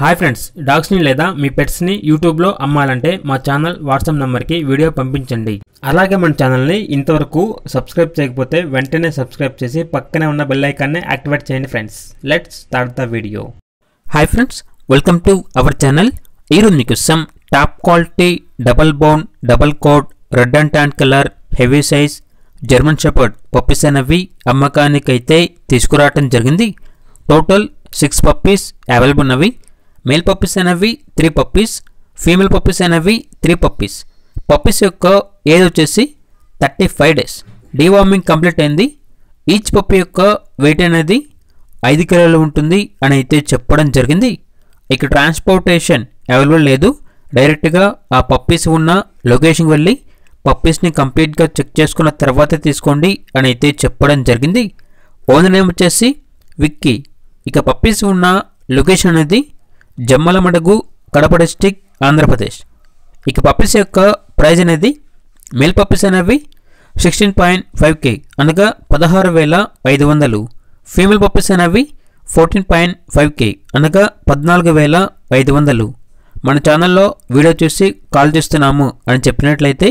Hi friends, డాగ్స్ని లేదా మీ పెట్స్ని యూట్యూబ్లో అమ్మాలంటే మా ఛానల్ వాట్సాప్ నెంబర్కి వీడియో పంపించండి. అలాగే మన ఛానల్ని ఇంతవరకు సబ్స్క్రైబ్ చేయకపోతే వెంటనే సబ్స్క్రైబ్ చేసి పక్కనే ఉన్న బెల్ ఐకాన్ని యాక్టివేట్ చేయండి friends. Let's start the video. Hi friends, welcome to our channel. ఈరోజు మీకు some top quality double bone double coat red and tan colour heavy size German shepherd puppies అనేవి అమ్మకానికైతే తీసుకురావటం జరిగింది. టోటల్ 6 పప్పీస్ అవైలబుల్ ఉన్నవి. Male puppies అనేవి 3 puppies, female puppies అనేవి 3 puppies. Puppies యొక్క ఏజ్ వచ్చేసి 35 డేస్. డీవార్మింగ్ కంప్లీట్ అయింది. ఈచ్ పప్పీ యొక్క వెయిట్ అనేది 5 కిలోలు ఉంటుంది అని అయితే చెప్పడం జరిగింది. ఇక ట్రాన్స్పోర్టేషన్ అవైలబుల్ లేదు. డైరెక్ట్గా ఆ పప్పీస్ ఉన్న లొకేషన్కి వెళ్ళి పప్పీస్ని కంప్లీట్గా చెక్ చేసుకున్న తర్వాత తీసుకోండి అని అయితే చెప్పడం జరిగింది. ఓనర్ నేమ్ వచ్చేసి విక్కీ. ఇక పప్పీస్ ఉన్న లొకేషన్ అనేది జమ్మలమడుగు, కడప డిస్టిక్, ఆంధ్రప్రదేశ్. ఇక పప్పీస్ యొక్క ప్రైజ్ అనేది మేల్ పప్పీస్ అనేవి 16.5K అనగా 16,500. ఫీమేల్ పప్పీస్ అనేవి 14.5K అనగా 14,500. మన ఛానల్లో వీడియో చూసి కాల్ చేస్తున్నాము అని చెప్పినట్లయితే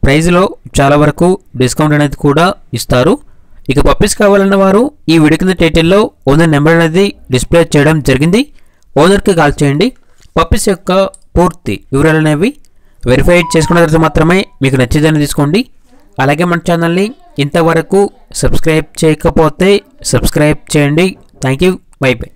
ప్రైజ్లో చాలా వరకు డిస్కౌంట్ అనేది కూడా ఇస్తారు. ఇక పప్పీస్ కావాలన్న వారు ఈ వీడియో కింద టైటిల్లో ఓనర్ నెంబర్ అనేది డిస్ప్లే చేయడం జరిగింది. ఓనర్కి కాల్ చేయండి. పప్పీస్ యొక్క పూర్తి వివరాలు అనేవి వెరిఫై చేసుకున్న తర్వాత మాత్రమే మీకు నచ్చేదాన్ని తీసుకోండి. అలాగే మన ఛానల్ని ఇంతవరకు సబ్స్క్రైబ్ చేయకపోతే సబ్స్క్రైబ్ చేయండి. Thank you. By by.